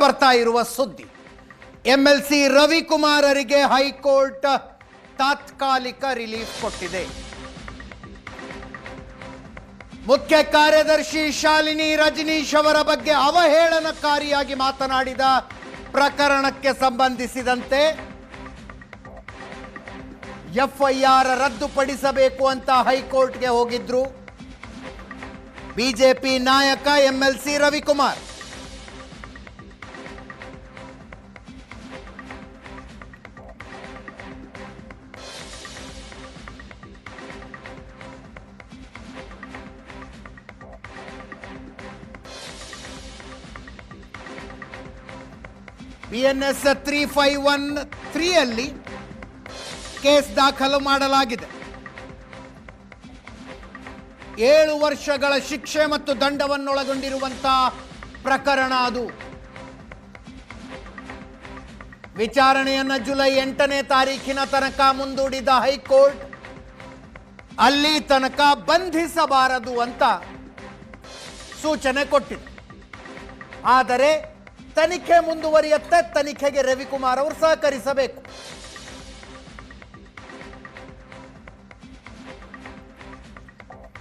ಬರ್ತಾ ಇರುವ ಸುದ್ದಿ ಎಂಎಲ್ಸಿ ರವಿಕುಮಾರ್ ಅವರಿಗೆ ಹೈಕೋರ್ಟ್ ತಾತ್ಕಾಲಿಕ ರಿಲೀಫ್ ಕೊಟ್ಟಿದೆ. ಮುಖ್ಯ ಕಾರ್ಯದರ್ಶಿ ಶಾಲಿನಿ ರಜನೀಶ್ ಅವರ ಬಗ್ಗೆ ಅವಹೇಳನಕಾರಿಯಾಗಿ ಮಾತನಾಡಿದ ಪ್ರಕರಣಕ್ಕೆ ಸಂಬಂಧಿಸಿದಂತೆ ಎಫ್ಐಆರ್ ರದ್ದುಪಡಿಸಬೇಕು ಅಂತ ಹೈಕೋರ್ಟ್ಗೆ ಹೋಗಿದ್ರು ಬಿಜೆಪಿ ನಾಯಕ ಎಂಎಲ್ಸಿ ರವಿಕುಮಾರ್. BNS 3513 ಅಲ್ಲಿ ಕೇಸ್ ದಾಖಲು ಮಾಡಲಾಗಿದೆ. 7 ವರ್ಷಗಳ ಶಿಕ್ಷೆ ಮತ್ತು ದಂಡವನ್ನೊಳಗೊಂಡಿರುವಂತಹ ಪ್ರಕರಣ ಅದು. ವಿಚಾರಣೆಯನ್ನು ಜುಲೈ 8ನೇ ತಾರೀಖಿನ ತನಕ ಮುಂದೂಡಿದ ಹೈಕೋರ್ಟ್ ಅಲ್ಲಿ ತನಕ ಬಂಧಿಸಬಾರದು ಅಂತ ಸೂಚನೆ ಕೊಟ್ಟಿದೆ. ಆದರೆ ತನಿಖೆ ಮುಂದುವರಿಯುತ್ತೆ. ತನಿಖೆಗೆ ರವಿಕುಮಾರ್ ಅವರು ಸಹಕರಿಸಬೇಕು.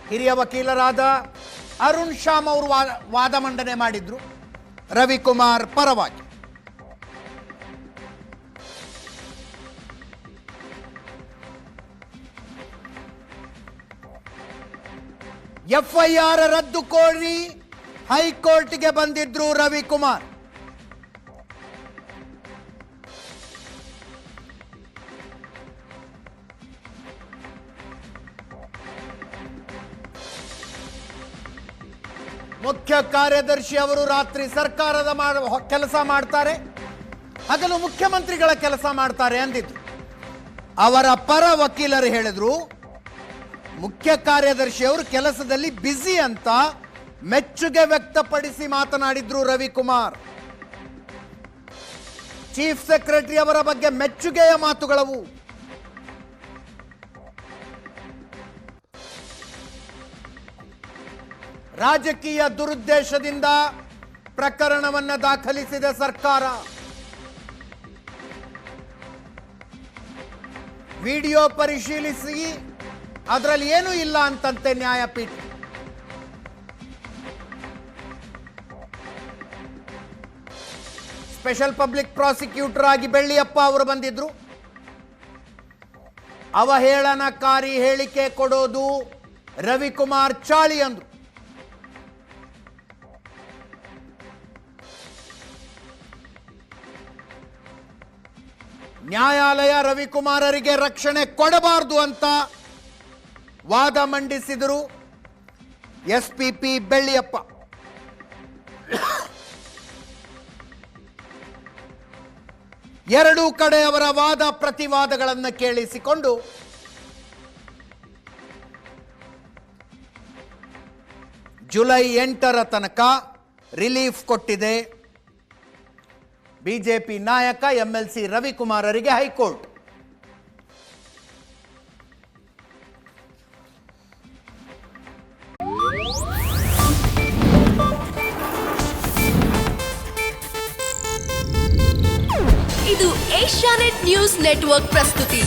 ಹಿರಿಯ ವಕೀಲರಾದ ಅರುಣ್ ಶ್ಯಾಮ್ ಅವರು ವಾದ ಮಂಡನೆ ಮಾಡಿದ್ರು ರವಿಕುಮಾರ್ ಪರವಾಗಿ. ಎಫ್ಐಆರ್ ರದ್ದು ಕೋರಿ ಹೈಕೋರ್ಟ್ಗೆ ಬಂದಿದ್ರು ರವಿಕುಮಾರ್. ಮುಖ್ಯ ಕಾರ್ಯದರ್ಶಿ ಅವರು ರಾತ್ರಿ ಸರ್ಕಾರದ ಕೆಲಸ ಮಾಡ್ತಾರೆ, ಹಗಲು ಮುಖ್ಯಮಂತ್ರಿಗಳ ಕೆಲಸ ಮಾಡ್ತಾರೆ ಅಂದಿದ್ರು. ಅವರ ಪರ ವಕೀಲರು ಹೇಳಿದ್ರು ಮುಖ್ಯ ಕಾರ್ಯದರ್ಶಿ ಅವರು ಕೆಲಸದಲ್ಲಿ ಬ್ಯುಸಿ ಅಂತ ಮೆಚ್ಚುಗೆ ವ್ಯಕ್ತಪಡಿಸಿ ಮಾತನಾಡಿದ್ರು ರವಿಕುಮಾರ್. ಚೀಫ್ ಸೆಕ್ರೆಟರಿ ಅವರ ಬಗ್ಗೆ ಮೆಚ್ಚುಗೆಯ ಮಾತುಗಳವು. ರಾಜಕೀಯ ದುರುದ್ದೇಶದಿಂದ ಪ್ರಕರಣವನ್ನು ದಾಖಲಿಸಿದ ಸರ್ಕಾರ. ವಿಡಿಯೋ ಪರಿಶೀಲಿಸಿ ಅದರಲ್ಲಿ ಏನೂ ಇಲ್ಲ ಅಂತಂತೆ ನ್ಯಾಯಪೀಠ. ಸ್ಪೆಷಲ್ ಪಬ್ಲಿಕ್ ಪ್ರಾಸಿಕ್ಯೂಟರ್ ಆಗಿ ಬೆಳ್ಳಿಯಪ್ಪ ಅವರು ಬಂದಿದ್ರು. ಅವಹೇಳನಕಾರಿ ಹೇಳಿಕೆ ಕೊಡೋದು ರವಿಕುಮಾರ್ ಚಾಳಿ ಅಂದ್ರು. ನ್ಯಾಯಾಲಯ ರವಿಕುಮಾರರಿಗೆ ರಕ್ಷಣೆ ಕೊಡಬಾರದು ಅಂತ ವಾದ ಮಂಡಿಸಿದರು ಎಸ್ಪಿಪಿ ಬೆಳ್ಳಿಯಪ್ಪ. ಎರಡೂ ಕಡೆ ಅವರ ವಾದ ಪ್ರತಿವಾದಗಳನ್ನು ಕೇಳಿಸಿಕೊಂಡು ಜುಲೈ 8ರ ತನಕ ರಿಲೀಫ್ ಕೊಟ್ಟಿದೆ ಬಿಜೆಪಿ ನಾಯಕ ಎಂಎಲ್ಸಿ ರವಿಕುಮಾರ್ ಅವರಿಗೆ ಹೈಕೋರ್ಟ್. ಇದು ಏಷ್ಯಾನೆಟ್ ನ್ಯೂಸ್ ನೆಟ್ವರ್ಕ್ ಪ್ರಸ್ತುತಿ.